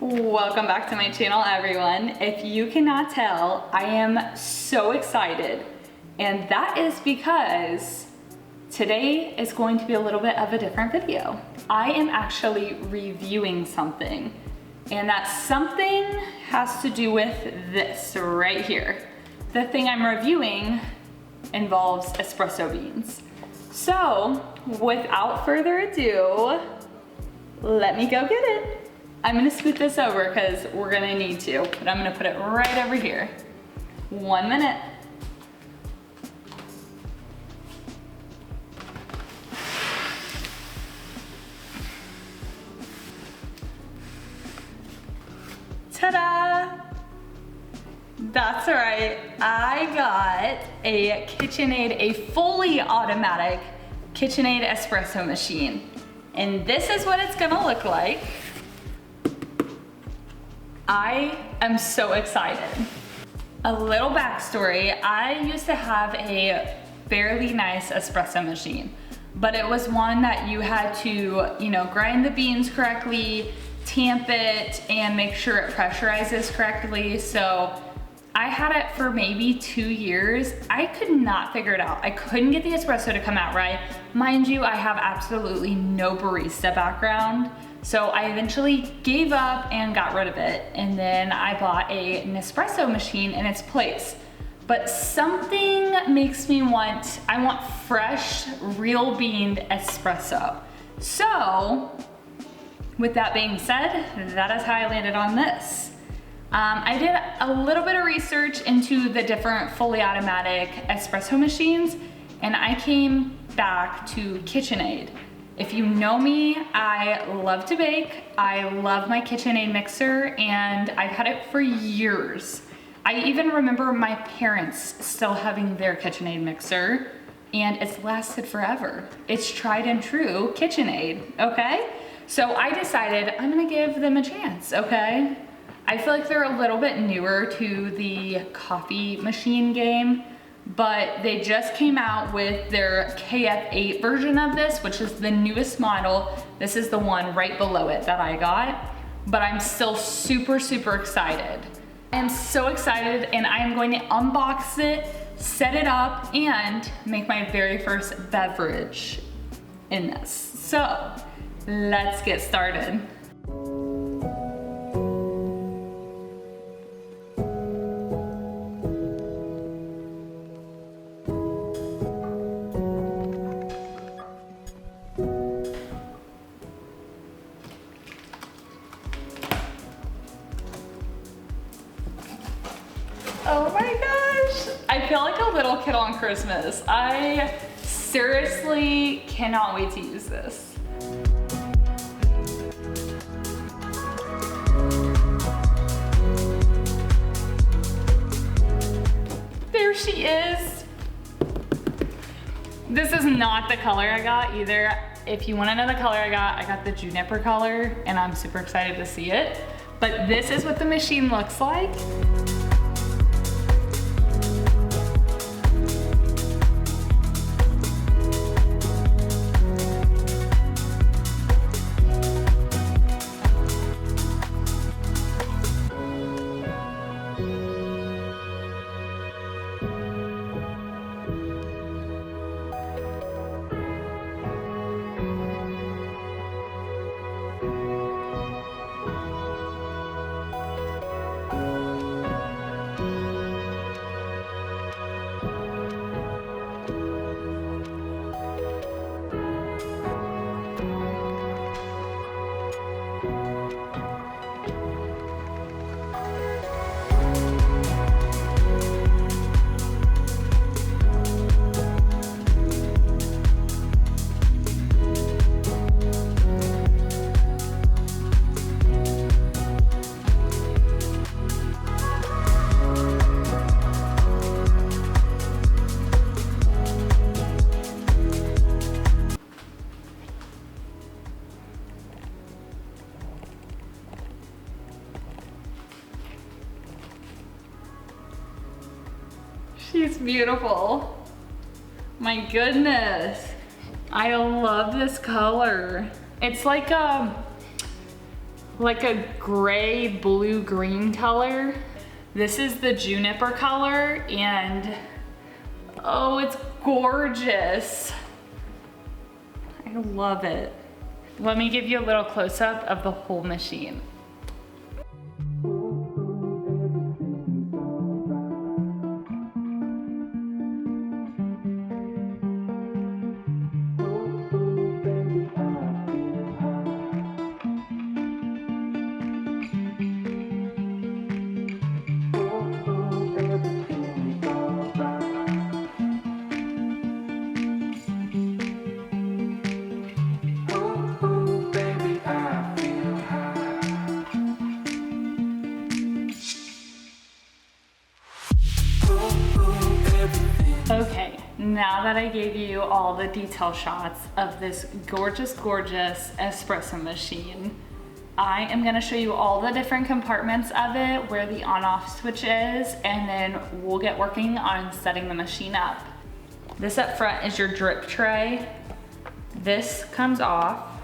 Welcome back to my channel, everyone. If you cannot tell, I am so excited, and that is because today is going to be a little bit of a different video. I am actually reviewing something, and that something has to do with this right here. The thing I'm reviewing involves espresso beans. So, without further ado, let me go get it. I'm gonna scoot this over because we're gonna need to, but I'm gonna put it right over here. 1 minute. Ta-da! That's right, I got a KitchenAid, a fully automatic KitchenAid espresso machine. And this is what it's gonna look like. I am so excited. A little backstory, I used to have a fairly nice espresso machine, but it was one that you had to, grind the beans correctly, tamp it, and make sure it pressurizes correctly. So I had it for maybe 2 years. I could not figure it out. I couldn't get the espresso to come out right. Mind you, I have absolutely no barista background. So I eventually gave up and got rid of it. And then I bought an espresso machine in its place. But something makes me I want fresh, real beaned espresso. So with that being said, that is how I landed on this. I did a little bit of research into the different fully automatic espresso machines, and I came back to KitchenAid. If you know me, I love to bake. I love my KitchenAid mixer, and I've had it for years. I even remember my parents still having their KitchenAid mixer, and it's lasted forever. It's tried and true KitchenAid, okay? So I decided I'm gonna give them a chance, okay? I feel like they're a little bit newer to the coffee machine game, but they just came out with their KF8 version of this, which is the newest model. This is the one right below it that I got, but I'm still super, super excited. I am so excited, and I am going to unbox it, set it up, and make my very first beverage in this. So let's get started. Oh my gosh, I feel like a little kid on Christmas. I seriously cannot wait to use this. There she is. This is not the color I got either. If you want to know the color I got the juniper color, and I'm super excited to see it. But this is what the machine looks like. She's beautiful. My goodness. I love this color. It's like like a gray, blue, green color. This is the juniper color, and oh, it's gorgeous. I love it. Let me give you a little close-up of the whole machine. Okay, now that I gave you all the detail shots of this gorgeous, gorgeous espresso machine, I am gonna show you all the different compartments of it, where the on-off switch is, and then we'll get working on setting the machine up. This up front is your drip tray. This comes off,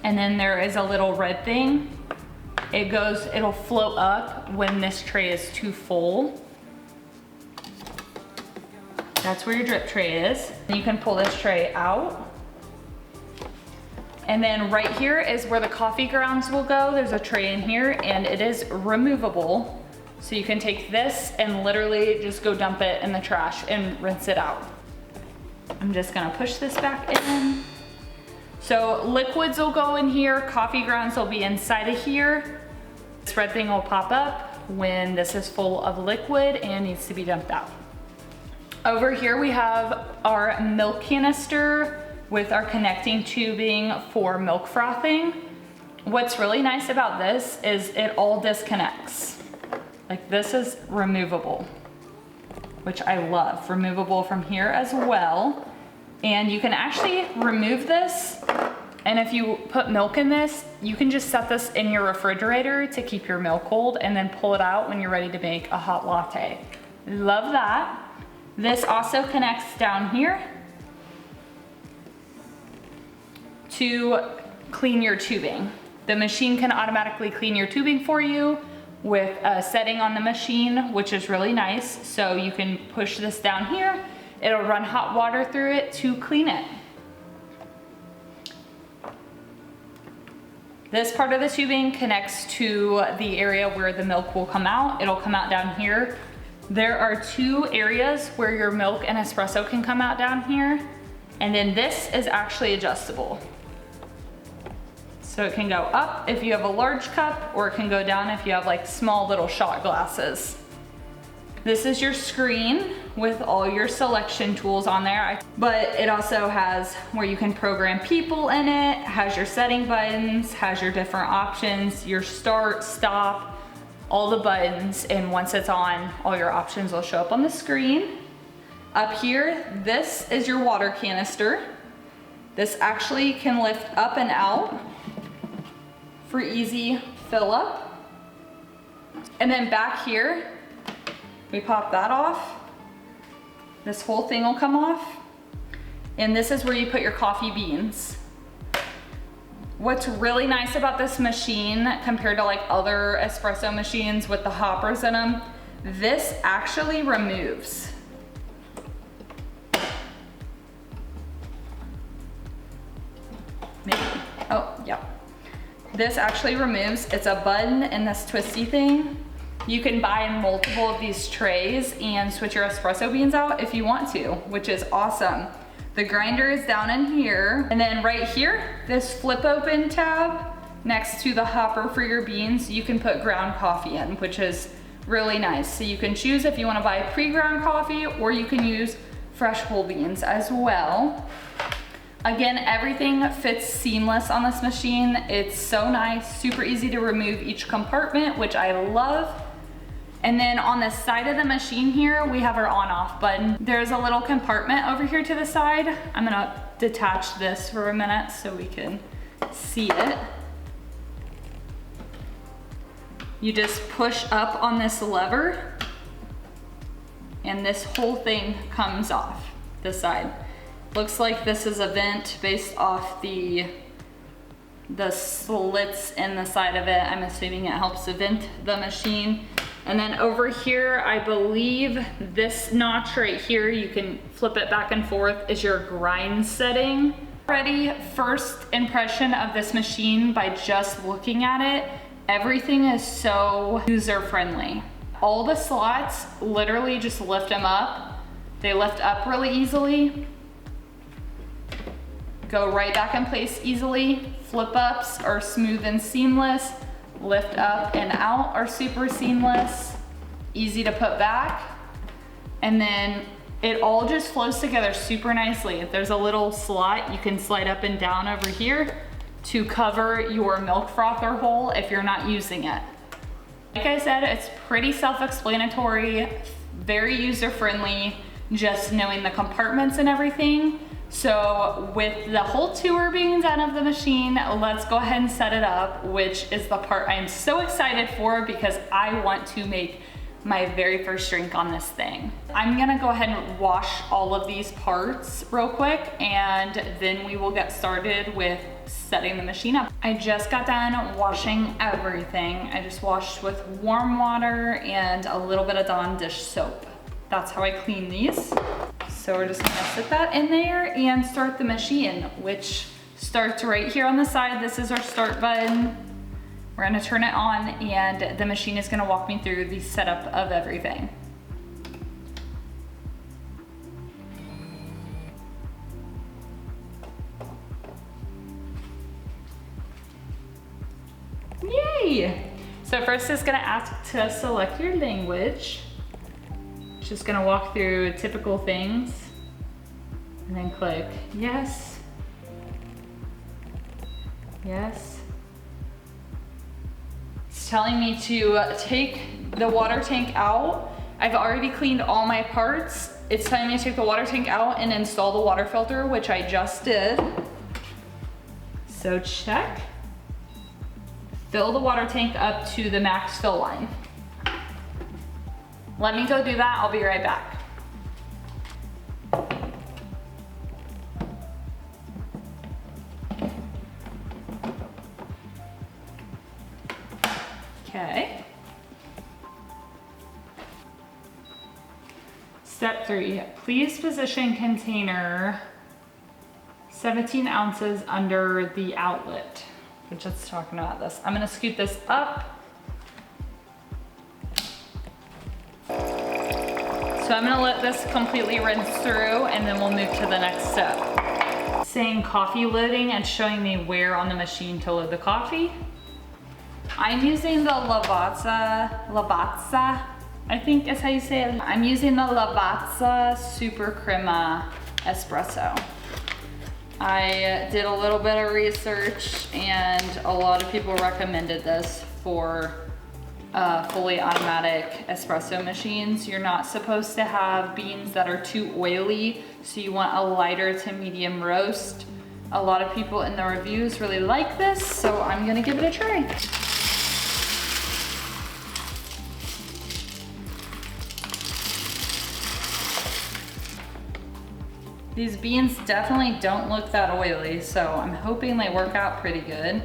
and then there is a little red thing. It'll float up when this tray is too full. That's where your drip tray is. You can pull this tray out. And then right here is where the coffee grounds will go. There's a tray in here, and it is removable. So you can take this and literally just go dump it in the trash and rinse it out. I'm just gonna push this back in. So liquids will go in here, coffee grounds will be inside of here. This red thing will pop up when this is full of liquid and needs to be dumped out. Over here we have our milk canister with our connecting tubing for milk frothing. What's really nice about this is it all disconnects. Like, this is removable, which I love. Removable from here as well. And you can actually remove this, and if you put milk in this, you can just set this in your refrigerator to keep your milk cold and then pull it out when you're ready to make a hot latte. Love that. This also connects down here to clean your tubing. The machine can automatically clean your tubing for you with a setting on the machine, which is really nice. So you can push this down here. It'll run hot water through it to clean it. This part of the tubing connects to the area where the milk will come out. It'll come out down here. There are two areas where your milk and espresso can come out down here. And then this is actually adjustable. So it can go up if you have a large cup, or it can go down if you have like small little shot glasses. This is your screen with all your selection tools on there, but it also has where you can program people in it, has your setting buttons, has your different options, your start, stop, all the buttons, and once it's on, all your options will show up on the screen. Up here, this is your water canister. This actually can lift up and out for easy fill up. And then back here, we pop that off. This whole thing will come off. And this is where you put your coffee beans. What's really nice about this machine compared to like other espresso machines with the hoppers in them, this actually removes. Maybe. Oh, yeah. This actually removes. It's a button and this twisty thing. You can buy multiple of these trays and switch your espresso beans out if you want to, which is awesome. The grinder is down in here. And then right here, this flip open tab next to the hopper for your beans, you can put ground coffee in, which is really nice. So you can choose if you want to buy pre-ground coffee, or you can use fresh whole beans as well. Again, everything fits seamless on this machine. It's so nice, super easy to remove each compartment, which I love. And then on the side of the machine here, we have our on-off button. There's a little compartment over here to the side. I'm gonna detach this for a minute so we can see it. You just push up on this lever and this whole thing comes off this side. Looks like this is a vent based off the the slits in the side of it. I'm assuming it helps to vent the machine. And then over here, I believe this notch right here, you can flip it back and forth, is your grind setting. Already, first impression of this machine by just looking at it, everything is so user-friendly. All the slots, literally just lift them up. They lift up really easily, go right back in place easily. Flip ups are smooth and seamless. Lift up and out are super seamless, easy to put back. And then it all just flows together super nicely. If there's a little slot, you can slide up and down over here to cover your milk frother hole if you're not using it. Like I said, it's pretty self-explanatory, very user-friendly, just knowing the compartments and everything. So with the whole tour being done of the machine, let's go ahead and set it up, which is the part I'm so excited for because I want to make my very first drink on this thing. I'm gonna go ahead and wash all of these parts real quick, and then we will get started with setting the machine up. I just got done washing everything. I just washed with warm water and a little bit of Dawn dish soap. That's how I clean these. So we're just gonna sit that in there and start the machine, which starts right here on the side. This is our start button. We're gonna turn it on and the machine is gonna walk me through the setup of everything. Yay! So first it's gonna ask to select your language. It's just gonna walk through typical things and then click yes, yes. It's telling me to take the water tank out. I've already cleaned all my parts. It's telling me to take the water tank out and install the water filter, which I just did. So check. Fill the water tank up to the max fill line. Let me go do that, I'll be right back. Okay. Step 3, please position container 17 ounces under the outlet. We're just talking about this. I'm gonna scoot this up. So I'm gonna let this completely rinse through and then we'll move to the next step. Saying coffee loading and showing me where on the machine to load the coffee. I'm using the Lavazza, I think is how you say it. I'm using the Lavazza Super Crema Espresso. I did a little bit of research and a lot of people recommended this for fully automatic espresso machines. You're not supposed to have beans that are too oily, so you want a lighter to medium roast. A lot of people in the reviews really like this, so I'm gonna give it a try. These beans definitely don't look that oily, so I'm hoping they work out pretty good.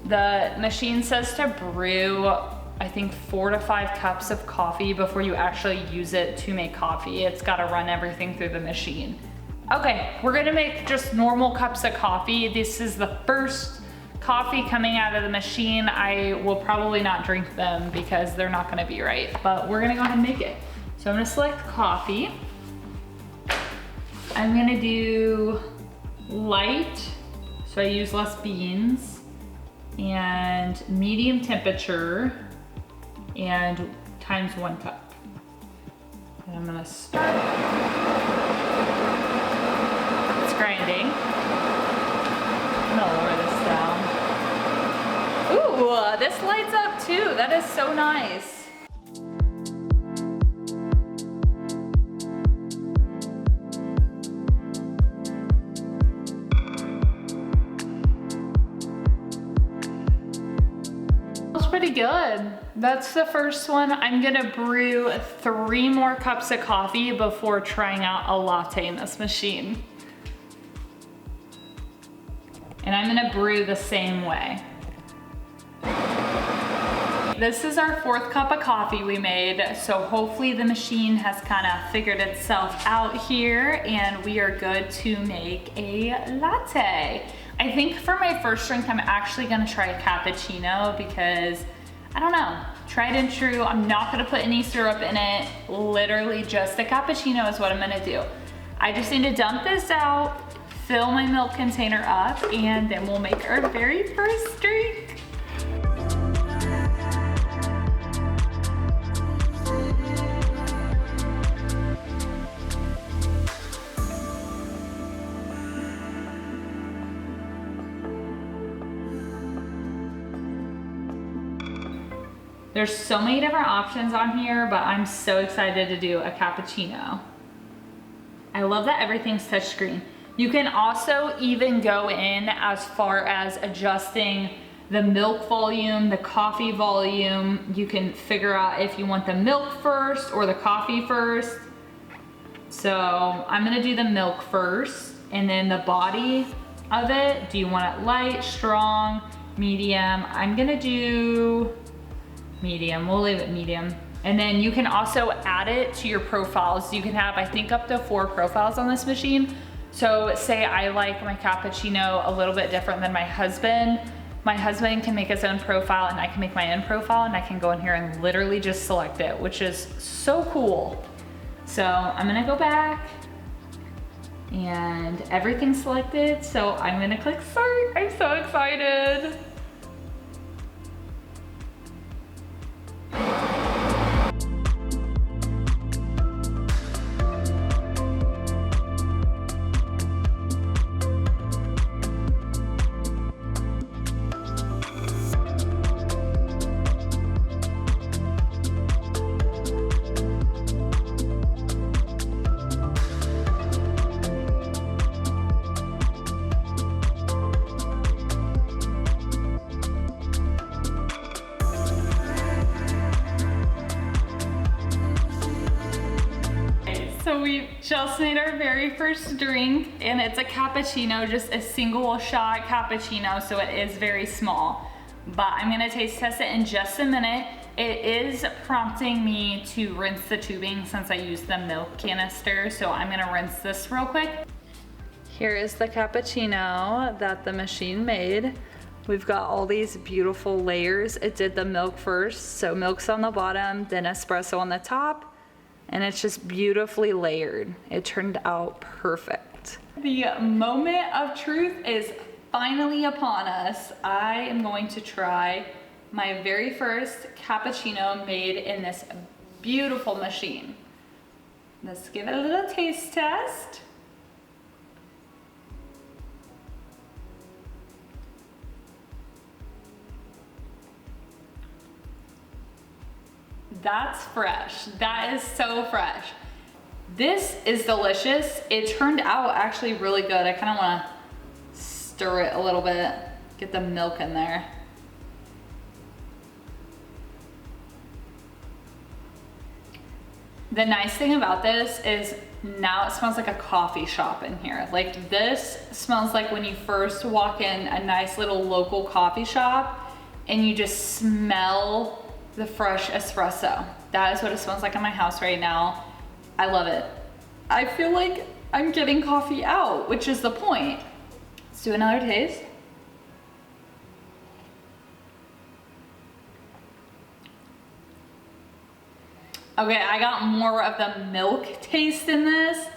The machine says to brew, I think 4 to 5 cups of coffee before you actually use it to make coffee. It's gotta run everything through the machine. Okay, we're gonna make just normal cups of coffee. This is the first coffee coming out of the machine. I will probably not drink them because they're not gonna be right, but we're gonna go ahead and make it. So I'm gonna select coffee. I'm gonna do light, so I use less beans, and medium temperature, and times 1 cup. And I'm gonna start. It's grinding. I'm gonna lower this down. Ooh, this lights up too. That is so nice. Pretty good. That's the first one. I'm gonna brew 3 more cups of coffee before trying out a latte in this machine. And I'm gonna brew the same way. This is our 4th cup of coffee we made, so hopefully the machine has kind of figured itself out here and we are good to make a latte. I think for my first drink, I'm actually gonna try a cappuccino because, I don't know, tried and true. I'm not gonna put any syrup in it. Literally just a cappuccino is what I'm gonna do. I just need to dump this out, fill my milk container up, and then we'll make our very first drink. There's so many different options on here, but I'm so excited to do a cappuccino. I love that everything's touchscreen. You can also even go in as far as adjusting the milk volume, the coffee volume. You can figure out if you want the milk first or the coffee first. So I'm gonna do the milk first, and then the body of it. Do you want it light, strong, medium? I'm gonna do medium. We'll leave it medium. And then you can also add it to your profiles. You can have, I think, up to 4 profiles on this machine. So say I like my cappuccino a little bit different than my husband. My husband can make his own profile and I can make my own profile, and I can go in here and literally just select it, which is so cool. So I'm gonna go back and everything's selected. So I'm gonna click start. I'm so excited. So we just made our very first drink, and it's a cappuccino, just a single shot cappuccino, so it is very small. But I'm gonna taste test it in just a minute. It is prompting me to rinse the tubing since I used the milk canister, so I'm gonna rinse this real quick. Here is the cappuccino that the machine made. We've got all these beautiful layers. It did the milk first, so milk's on the bottom, then espresso on the top, and it's just beautifully layered. It turned out perfect. The moment of truth is finally upon us. I am going to try my very first cappuccino made in this beautiful machine. Let's give it a little taste test. That's fresh. That is so fresh. This is delicious. It turned out actually really good. I kind of want to stir it a little bit, get the milk in there. The nice thing about this is now it smells like a coffee shop in here. Like, this smells like when you first walk in a nice little local coffee shop and you just smell the fresh espresso. That is what it smells like in my house right now. I love it. I feel like I'm getting coffee out, which is the point. Let's do another taste. Okay, I got more of the milk taste in this.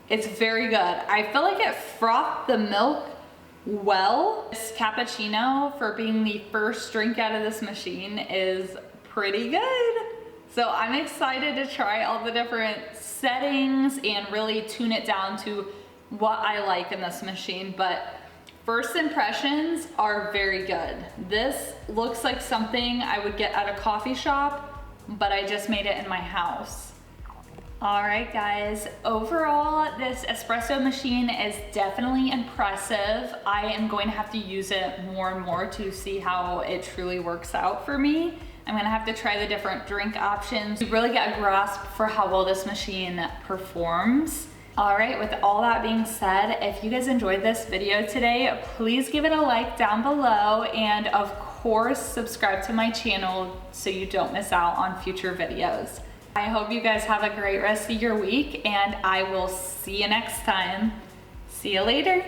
It's very good. I feel like it frothed the milk well. This cappuccino, for being the first drink out of this machine, is pretty good. So I'm excited to try all the different settings and really tune it down to what I like in this machine. But first impressions are very good. This looks like something I would get at a coffee shop, but I just made it in my house. All right, guys, overall, this espresso machine is definitely impressive. I am going to have to use it more and more to see how it truly works out for me. I'm gonna have to try the different drink options to really get a grasp for how well this machine performs. All right, with all that being said, if you guys enjoyed this video today, please give it a like down below, and of course, subscribe to my channel so you don't miss out on future videos. I hope you guys have a great rest of your week, and I will see you next time. See you later.